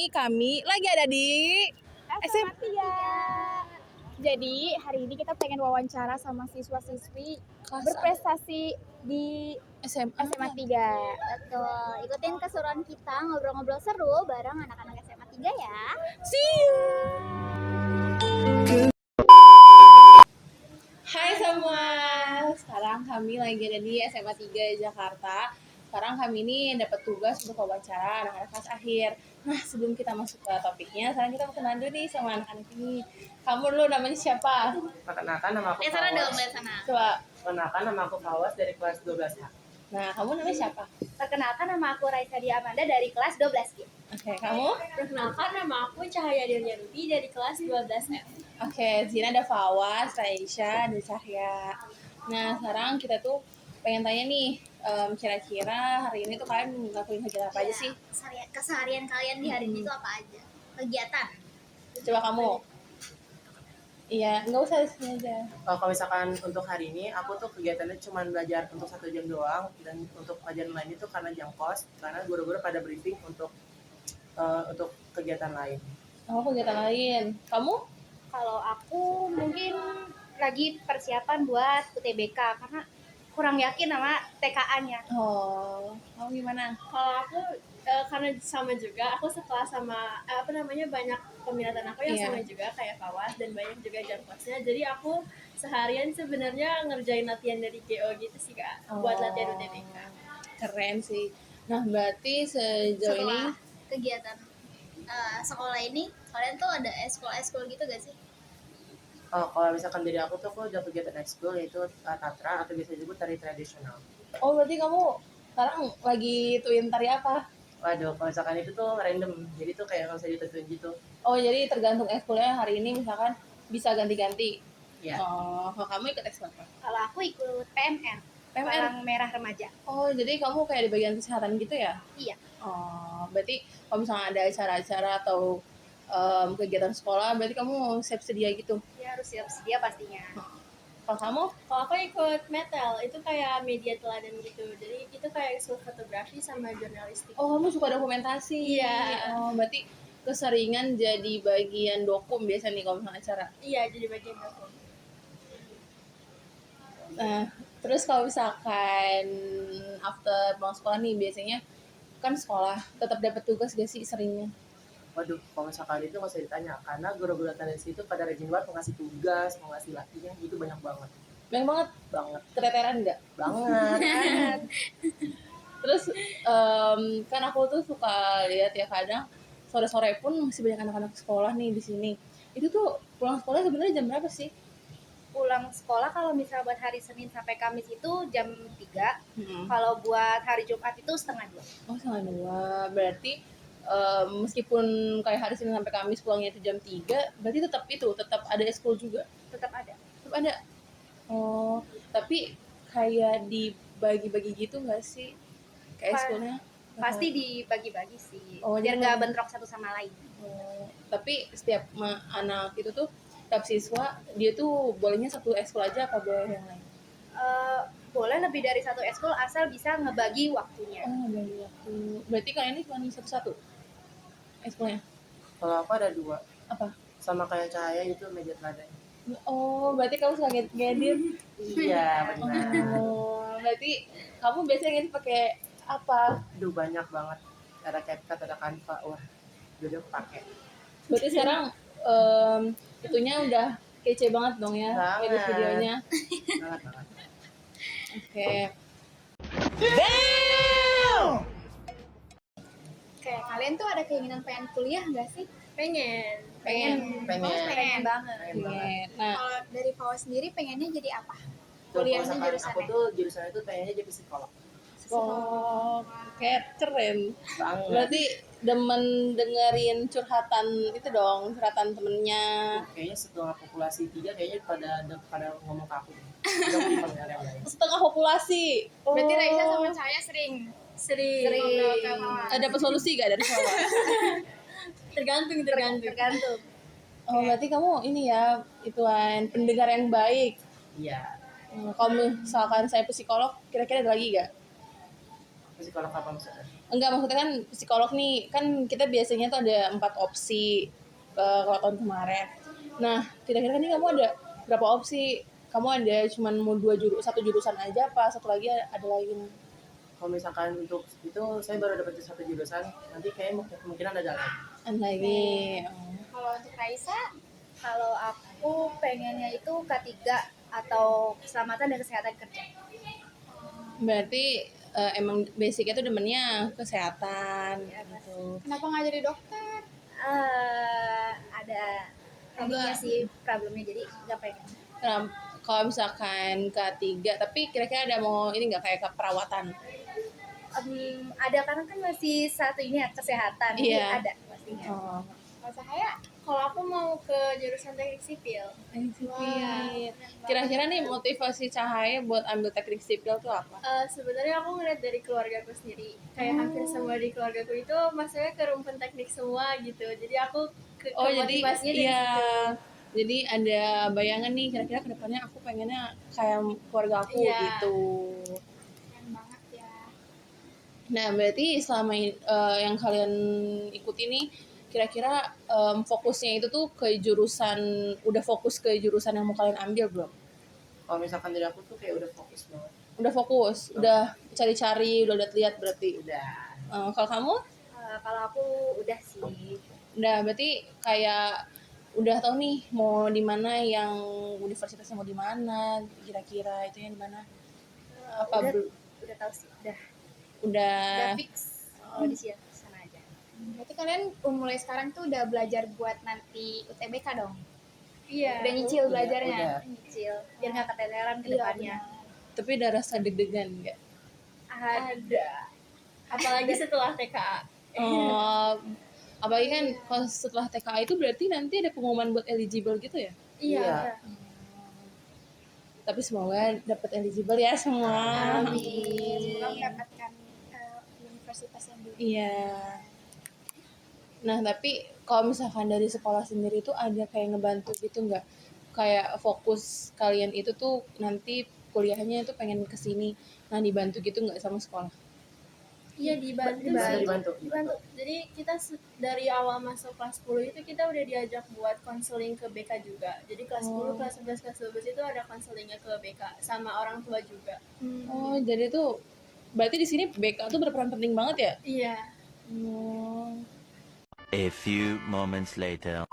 kami lagi ada di SMA 3. Jadi hari ini kita pengen wawancara sama siswa-siswi berprestasi di SMA 3. Betul, ikutin keseruan kita ngobrol-ngobrol seru bareng anak-anak SMA 3 ya. See you. Hai semua, sekarang kami lagi ada di SMA 3 Jakarta. Sekarang kami ini dapat tugas untuk wawancara anak-anak kelas akhir. Nah, sebelum kita masuk ke topiknya, sekarang kita mau kenalan dulu nih sama anak-anak ini. Kamu dulu namanya siapa? Perkenalkan nama aku Sana dong, Fawas. sana. Coba. Perkenalkan nama aku Fawas dari kelas 12H. Nah, kamu namanya siapa? Perkenalkan nama aku Raisa Dia Amanda dari kelas 12G. Oke, kamu? Perkenalkan nama aku Cahaya Diryanti dari kelas 12F. Oke, di sini ada Fawas, Raisya, dan Cahya. Nah, sekarang kita tuh pengen tanya nih, kira-kira hari ini tuh kalian ngelakuin kegiatan apa aja sih? Keseharian kalian di hari ini tuh apa aja? Kegiatan. Coba kamu. Iya, nggak usah di sini aja. Kalau misalkan untuk hari ini, aku tuh kegiatannya cuma belajar untuk 1 jam doang. Dan untuk pelajaran lain itu karena jam kos, karena guru-guru pada briefing untuk kegiatan lain. Oh, kegiatan lain. Kamu? Kalau aku mungkin lagi persiapan buat UTBK karena kurang yakin sama TKA-nya. Oh, kamu gimana? Kalau aku karena sama juga, aku sekelas sama banyak peminatan aku yang Iya. sama juga kayak Fawas dan banyak juga jam kosnya. Jadi aku seharian sebenarnya ngerjain latihan dari GO gitu sih Kak, buat latihan UTBK. Keren sih. Nah, berarti sejauh ini Setelah kegiatan sekolah ini, kalian tuh ada eskul gitu gak sih? Kalau misalkan dari aku tuh, aku udah kegiatan ekskul yaitu tatra atau biasa disebut tari tradisional. oh berarti kamu sekarang lagi tuin tari apa? Waduh, kalau misalkan itu tuh random, jadi tuh kayak nggak bisa ditentuin gitu. Oh, jadi tergantung ekskulnya hari ini misalkan bisa ganti-ganti. Ya. Oh, kalau kamu ikut ekskul apa? Kalau aku ikut PMR, PMR? Palang Merah Remaja. Oh, jadi kamu kayak di bagian kesehatan gitu ya? Iya. Oh, berarti kalau misalnya ada acara-acara atau kegiatan sekolah, berarti kamu siap sedia gitu? Ya harus siap sedia pastinya. Kalau kamu? Kalau aku ikut metal, itu kayak media teladan gitu. Jadi itu kayak ekskul fotografi sama jurnalistik. Oh, kamu suka dokumentasi? Iya. Oh, berarti keseringan jadi bagian dokum biasa nih kalau misalnya acara. Iya, jadi bagian aku. Nah, terus kalau misalkan after pulang sekolah nih, biasanya kan sekolah tetap dapat tugas gak sih seringnya? Waduh, kalau misalkan itu nggak usah ditanya, karena guru-guru tenis itu pada rajin banget mau ngasih tugas, mau ngasih latihan, gitu banyak banget. Banyak banget? Banget. Keteteran nggak? Banget. Terus kan aku tuh suka lihat ya kadang sore-sore pun masih banyak anak-anak sekolah nih di sini. Itu tuh pulang sekolah sebenarnya jam berapa sih? Pulang sekolah kalau misalnya buat hari Senin sampai Kamis itu jam 3. Hmm. Kalau buat hari Jumat itu setengah 2. Oh, setengah 2. Berarti meskipun kayak hari Senin sampai Kamis pulangnya itu jam 3, berarti tetap ada eskul juga? Tetap ada. Tetap ada? Oh, tapi kayak dibagi-bagi gitu nggak sih? Kayak eskulnya? Pasti dibagi-bagi sih. Oh, biar jadi nggak bentrok satu sama lain. Oh, tapi setiap anak itu tuh, setiap siswa, dia tuh bolehnya satu eskul aja apa boleh yang lain? Boleh lebih dari satu eskul asal bisa ngebagi waktunya. Oh, ngebagi waktu. Berarti kalian ini cuma satu-satu ekskulnya? Kalau aku ada 2. Apa? Sama kayak Cahaya itu media teladan. Oh, berarti kamu suka ngedit? Iya, benar. Oh, berarti kamu biasanya ngedit pakai apa? Aduh, banyak banget. Ada CapCut, ada Canva. Wah, udah pakai. Berarti sekarang itunya udah kece banget dong ya, Banget. edit videonya. Banget. Oke. Kayak kalian tuh ada keinginan pengen kuliah nggak sih? Pengen. Pengen. Pengen banget. Pengen banget. Nah, Kalau dari Fawas sendiri pengennya jadi apa? Tuh, Kuliahnya kalau misalkan jurusannya? aku tuh jurusannya tuh pengennya jadi psikolog. oh, kayak keren. Banget. Berarti demen dengerin curhatan itu dong, curhatan temennya. Kayaknya setengah populasi 3 kayaknya pada ngomong ke aku. Udah mau dipanggil yang lain. Setengah populasi. Berarti Oh. Raisa sama Cahaya sering ngobrol ke Fawas. Ada dapat solusi gak dari Fawas? Tergantung. Oh, berarti kamu ini ya, ituan pendengar yang baik. Iya. Kalau misalkan saya psikolog, kira-kira ada lagi gak? Psikolog apa maksudnya? Enggak, maksudnya kan psikolog nih, kan kita biasanya tuh ada 4 opsi kalau tahun kemarin. Nah, kira-kira nih kamu ada berapa opsi? Kamu ada cuman mau satu jurusan aja apa satu lagi ada lagi nih? Kalau misalkan untuk itu saya baru dapat satu jurusan, nanti kayaknya kemungkinan ada lagi. Ada lagi. Oh. Kalau untuk Raisa, kalau aku pengennya itu K3 atau keselamatan dan kesehatan kerja. Berarti emang basicnya tuh demennya kesehatan gitu. Kenapa nggak jadi dokter? Ada ininya sih problemnya, jadi nggak pengen. Nah, kalau misalkan ketiga, tapi kira-kira ada mau ini nggak kayak keperawatan? Ada karena kan masih satu ini ya kesehatan, jadi Iya. ada pastinya. Oh, Kalau saya, kalau aku mau ke jurusan teknik sipil. sipil. Kira-kira nih motivasi Cahaya buat ambil teknik sipil tuh apa? Sebenarnya aku ngeliat dari keluargaku sendiri, kayak hampir semua di keluargaku itu masuknya ke rumpun teknik semua gitu, jadi aku Oh, jadi motivasinya dari iya. situ. Jadi ada bayangan nih kira-kira kedepannya aku pengennya kayak keluarga aku Iya. gitu. Keren banget ya. Nah, berarti selama yang kalian ikuti nih, kira-kira fokusnya itu tuh ke jurusan, udah fokus ke jurusan yang mau kalian ambil belum? Kalau misalkan dari aku tuh kayak udah fokus banget. Udah fokus, udah cari-cari, udah lihat-lihat berarti. Udah. Kalau kamu? Kalau aku udah sih. Udah, berarti kayak udah tahu nih mau di mana, yang universitasnya mau di mana, kira-kira itu yang di mana? Apa Udah tahu sih, udah udah fix. Oh, di sana aja. Berarti kalian mulai sekarang tuh udah belajar buat nanti UTBK dong? Iya. Udah nyicil Udah, belajarnya? udah. Nyicil biar nggak keteteran ke Iya, depannya. tapi ada rasa deg-degan nggak? Ada. Apalagi setelah TKA. Oh, apalagi kan kalau setelah TKA itu berarti nanti ada pengumuman buat eligible gitu ya? Iya. Tapi semoga dapat eligible ya semua. Amin. Semoga mendapatkan universitas yang dulu. Iya. Nah, tapi kalau misalkan dari sekolah sendiri tuh ada kayak ngebantu gitu nggak? Kayak fokus kalian itu tuh nanti kuliahnya itu pengen kesini. Nah, dibantu gitu nggak sama sekolah? Iya, dibantu Bisa sih. dibantu. Jadi kita dari awal masuk kelas 10 itu kita udah diajak buat konseling ke BK juga. Jadi kelas 10, kelas 11, kelas 12 itu ada konselingnya ke BK sama orang tua juga. Oh, jadi tuh berarti di sini BK tuh berperan penting banget ya? Iya. Oh. A few moments later.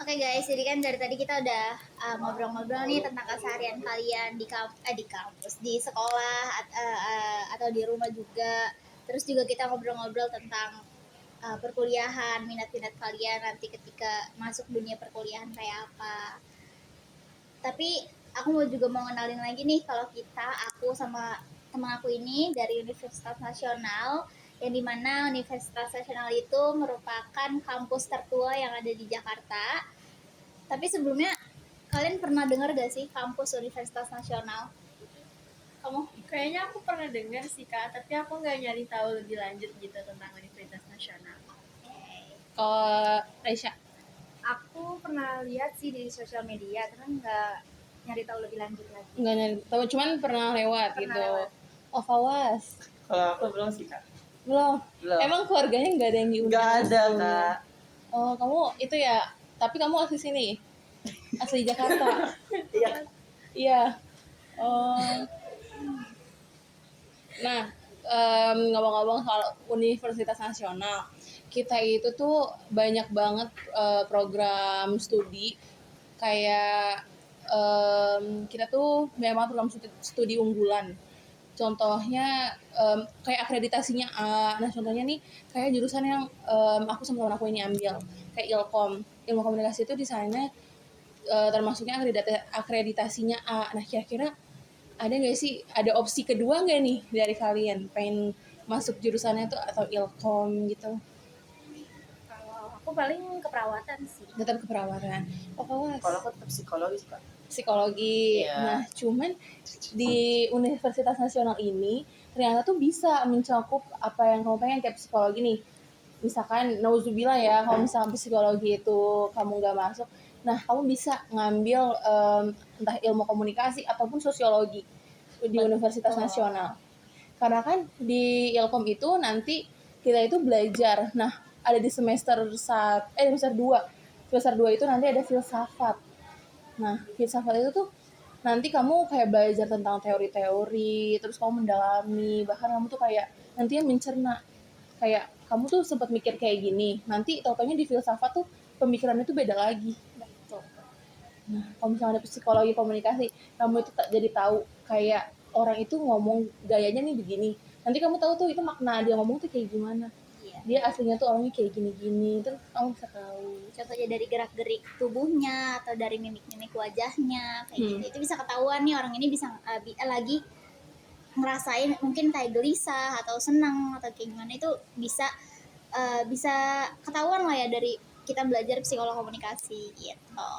Oke guys, jadi kan dari tadi kita udah ngobrol-ngobrol nih tentang keseharian kalian di kampus, di sekolah atau di rumah juga. Terus juga kita ngobrol-ngobrol tentang perkuliahan, minat-minat kalian nanti ketika masuk dunia perkuliahan kayak apa. Tapi aku juga mau kenalin lagi nih kalau aku sama teman aku ini dari Universitas Nasional, yang dimana Universitas Nasional itu merupakan kampus tertua yang ada di Jakarta. Tapi sebelumnya kalian pernah dengar gak sih kampus Universitas Nasional? Kamu? Kayaknya aku pernah dengar sih Kak, tapi aku nggak nyari tahu lebih lanjut gitu tentang Universitas Nasional. Kalau Raisya? Aku pernah lihat sih di sosial media, karena nggak nyari tahu lebih lanjut lagi. Nggak nyari tahu, cuman pernah lewat gitu. lewat. Oh, Fawas? Kalau aku belum sih, Kak. Belum. Belum. Emang keluarganya nggak ada yang diundang? Nggak ada, gitu? Kak. Oh, kamu itu ya. Tapi kamu asli sini? Asli Jakarta? Iya. Iya. Oh. Nah, ngomong-ngomong soal Universitas Nasional, kita itu tuh banyak banget program studi. Kayak kita tuh memang program studi unggulan. Contohnya kayak akreditasinya A. Nah, contohnya nih kayak jurusan yang aku sama teman aku ini ambil, kayak Ilkom, ilmu komunikasi itu di sana termasuknya akreditasinya A. Nah, kira-kira ada nggak sih, ada opsi kedua nggak nih dari kalian pengen masuk jurusannya tuh atau Ilkom gitu? Kalau aku paling keperawatan sih. Tetap keperawatan. Oh, kawas. Kalau aku tetap psikologis, Kak. Psikologi. Iya. Nah, cuman di Universitas Nasional ini ternyata tuh bisa mencakup apa yang kamu pengen, kayak psikologi nih. Misalkan nauzubillah ya, kalau misalkan psikologi itu kamu nggak masuk, nah kamu bisa ngambil entah ilmu komunikasi ataupun sosiologi di Universitas Nasional. karena kan di Ilkom itu nanti kita itu belajar. Nah, ada di semester 2. Semester 2 itu nanti ada filsafat. Nah, filsafat itu tuh nanti kamu kayak belajar tentang teori-teori, terus kamu mendalami, bahkan kamu tuh kayak nantinya mencerna. Kayak kamu tuh sempat mikir kayak gini, nanti tau-taunya di filsafat tuh pemikirannya tuh beda lagi. Nah, kalau misalnya ada psikologi komunikasi, kamu itu jadi tahu kayak orang itu ngomong gayanya nih begini. Nanti kamu tahu tuh itu makna dia ngomong tuh kayak gimana. Iya. Dia aslinya tuh orangnya kayak gini-gini, terus kamu bisa tahu. Contohnya dari gerak-gerik tubuhnya atau dari mimik-mimik wajahnya kayak gitu. Itu bisa ketahuan nih orang ini bisa lagi ngerasain mungkin kayak gelisah atau senang atau kayak gimana, itu bisa bisa ketahuan lah ya dari kita belajar psikologi komunikasi gitu.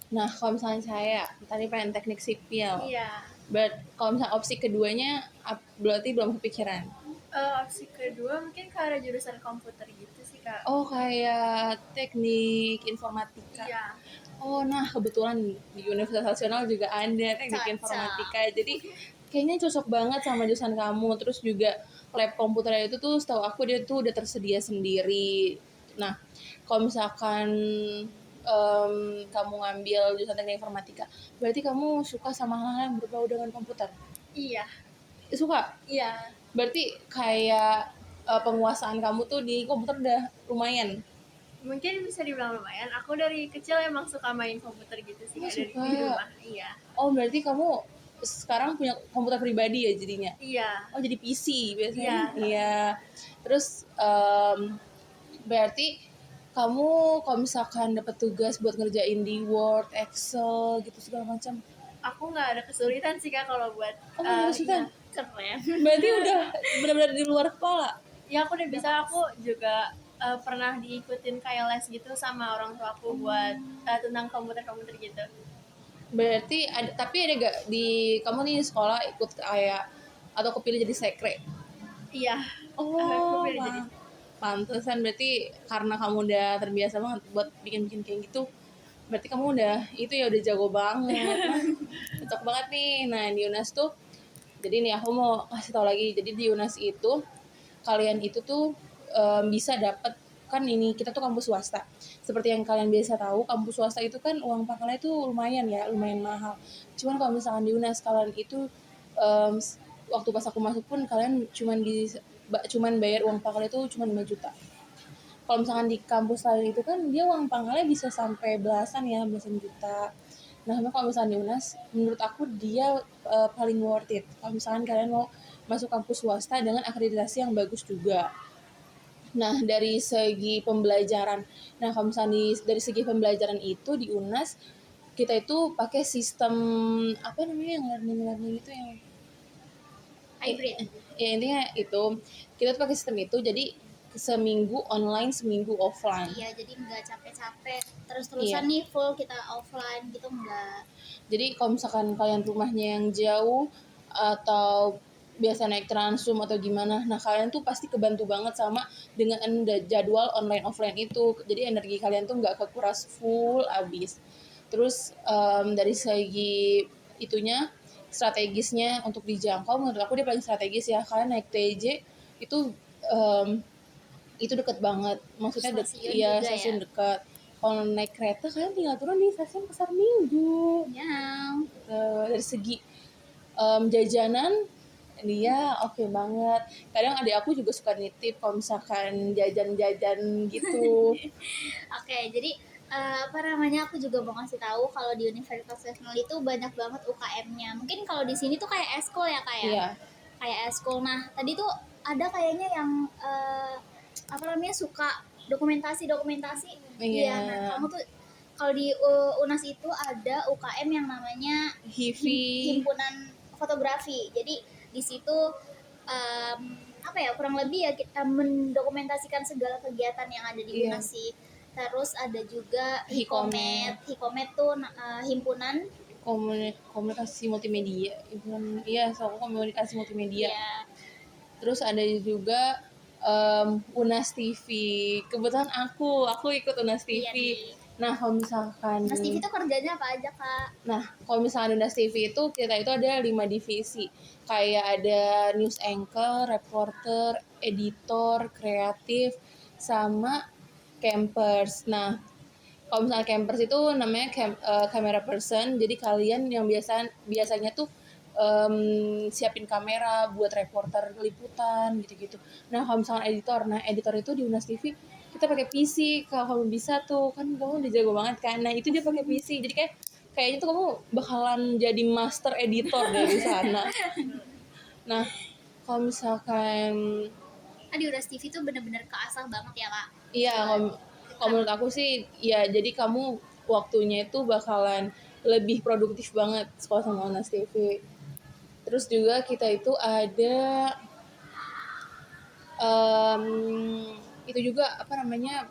Nah, kalau misalnya saya tadi pengen teknik sipil, Iya. kalau misalnya opsi keduanya berarti belum kepikiran. Opsi kedua mungkin ke arah jurusan komputer gitu sih Kak. Oh, kayak teknik informatika. Iya. Oh, nah kebetulan di Universitas Nasional juga ada teknik Cocok. informatika. Jadi kayaknya cocok banget sama jurusan kamu. Terus juga lab komputer itu tuh setahu aku dia tuh udah tersedia sendiri. Nah, kalau misalkan kamu ngambil jurusan teknik informatika, berarti kamu suka sama hal-hal yang berbau dengan komputer? Iya. Suka? Iya. Berarti kayak penguasaan kamu tuh di komputer udah lumayan. Mungkin bisa dibilang lumayan. Aku dari kecil emang suka main komputer gitu sih Oh, Kak, dari suka. di rumah. Iya. Oh, berarti kamu sekarang punya komputer pribadi ya jadinya? Iya. Oh, jadi PC biasanya? Iya. Iya. Terus berarti kamu kalau misalkan dapat tugas buat ngerjain di Word, Excel gitu segala macam. Aku nggak ada kesulitan sih Kak kalau buat Oh, nggak ada kesulitan? iya, keren. Berarti udah benar-benar di luar kepala. Ya aku udah bisa, aku juga pernah diikutin kayak les gitu sama orang tua aku buat tentang komputer-komputer gitu. Berarti tapi ada gak di kamu nih di sekolah ikut kayak atau kepilih jadi sekre? Iya. Oh, Kepilih jadi. pantesan berarti karena kamu udah terbiasa banget buat bikin-bikin kayak gitu. Berarti kamu udah itu ya udah jago banget. Nah, cocok banget nih. Nah, di UNAS tuh jadi nih aku mau kasih tau lagi. Jadi di UNAS itu kalian itu tuh bisa dapat kan ini kita tuh kampus swasta. Seperti yang kalian biasa tahu, kampus swasta itu kan uang pangkalnya tuh lumayan ya, lumayan mahal. Cuman kalau misalkan di UNAS kalian itu waktu pas aku masuk pun kalian cuman bayar uang pangkalnya itu cuma 5 juta. Kalau misalkan di kampus lain itu kan dia uang pangkalnya bisa sampai belasan juta. Nah, kalau misalkan di UNAS, menurut aku dia paling worth it. Kalau misalkan kalian mau masuk kampus swasta dengan akreditasi yang bagus juga. Nah, dari segi pembelajaran. Nah, kalau misalnya dari segi pembelajaran itu di UNAS, kita itu pakai sistem apa namanya yang learning itu yang Hybrid. ya intinya itu kita tuh pakai sistem itu jadi seminggu online seminggu offline. Iya, jadi nggak capek-capek terus-terusan nih full kita offline gitu, nggak. Jadi kalau misalkan kalian rumahnya yang jauh atau biasa naik Transum atau gimana, nah kalian tuh pasti kebantu banget sama dengan jadwal online offline itu. Jadi energi kalian tuh nggak kekuras full abis. Terus dari segi itunya strategisnya untuk dijangkau menurut aku dia paling strategis ya. Kalian naik TJ itu deket banget, maksudnya stasiun dekat. Kalau naik kereta kalian tinggal turun di stasiun Pasar Minggu. Ya. Dari segi jajanan dia oke banget. Kadang adik aku juga suka nitip kalau misalkan jajan-jajan gitu. Oke, jadi apa namanya, aku juga mau ngasih tahu kalau di Universitas Nasional itu banyak banget UKM-nya. Mungkin kalau di sini tuh kayak eskul ya kayak. Iya. Kayak eskul. Nah, tadi tuh ada kayaknya yang apa namanya suka dokumentasi. Iya. Nah, kamu tuh kalau di UNAS itu ada UKM yang namanya HIVI. himpunan fotografi. Jadi di situ apa ya, kurang lebih ya kita mendokumentasikan segala kegiatan yang ada di Iya. UNAS sih. Terus ada juga Hikomet. Hikomet tuh himpunan Komunikasi multimedia. Iya, soal komunikasi multimedia. ya. Terus ada juga UNAS TV. Kebetulan aku ikut UNAS TV. Iya, Nah, kalau misalkan Mas TV itu kerjanya apa aja kak? Nah, kalau misalnya Dondas TV itu kita itu ada 5 divisi. Kayak ada news anchor, reporter, editor, kreatif, sama campers. Nah, kalau misalnya campers itu namanya camera person. Jadi kalian yang biasanya tuh siapin kamera buat reporter liputan gitu-gitu. Nah, kalau misalnya editor, editor itu di Unas TV kita pakai PC. Kalau kamu bisa tuh, kan kamu udah jago banget kan. Nah, itu dia pakai PC. Jadi kayaknya tuh kamu bakalan jadi master editor deh di sana. Nah, kalau misalkan Di Uras TV itu bener-bener keasah banget ya kak. iya, kalau menurut aku sih ya jadi kamu waktunya itu bakalan lebih produktif banget sekolah sama Unas TV. Terus juga kita itu ada em, itu juga apa namanya,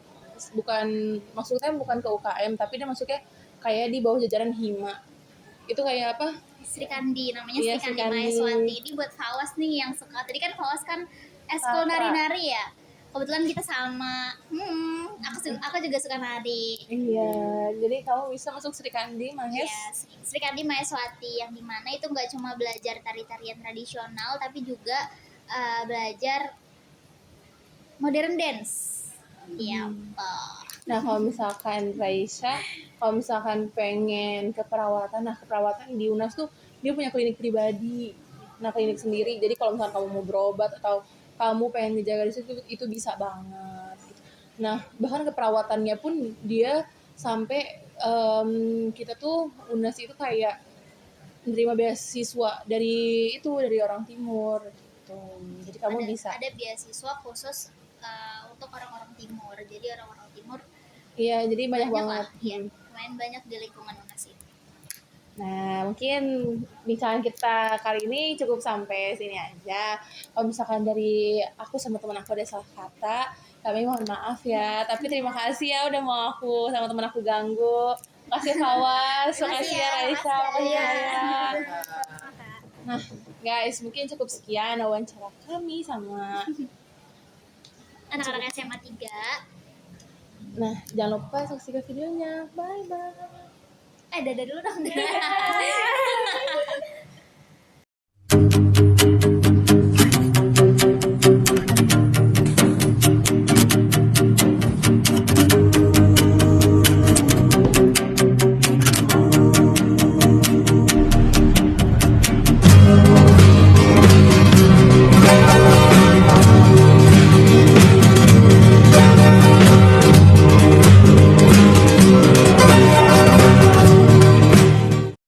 maksudnya bukan ke UKM tapi dia masuknya kayak di bawah jajaran Hima. Itu kayak apa? Sri Kandi, namanya Iya, Sri Sri Kandi Kandi. Maheswati. Ini buat Fawas nih yang suka. Tadi kan Fawas kan eskul Sastra. nari-nari ya. Kebetulan kita sama. Aku juga suka nari. Iya, jadi kamu bisa masuk Sri Kandi, Mahes. Ya, Sri Kandi Maheswati yang dimana itu nggak cuma belajar tari-tarian tradisional, tapi juga belajar modern dance. Iya. Nah, kalau misalkan Raisa, kalau misalkan pengen keperawatan, nah keperawatan di UNAS tuh dia punya klinik pribadi, nah klinik sendiri. Jadi kalau misalkan kamu mau berobat atau kamu pengen ngejaga di situ itu bisa banget. Gitu. Nah, bahkan keperawatannya pun dia sampai kita tuh UNAS itu kayak menerima beasiswa dari orang timur gitu. Jadi kamu bisa. Ada beasiswa khusus untuk orang-orang timur. Jadi orang-orang timur Iya, jadi banyak banget. lah, ya, lumayan banyak di lingkungan UNAS ini. Nah, mungkin bincang kita kali ini cukup sampai sini aja. Kalau misalkan dari aku sama teman aku ada salah kata, kami mohon maaf ya. Tapi terima kasih ya udah mau aku sama teman aku ganggu. Makasih Fawas, makasih ya Raisa, makasih ya Raya. Nah, guys, mungkin cukup sekian wawancara kami sama. Anak-anak SMA 3. Nah, jangan lupa saksikan videonya. Bye-bye. Dadah dulu dong.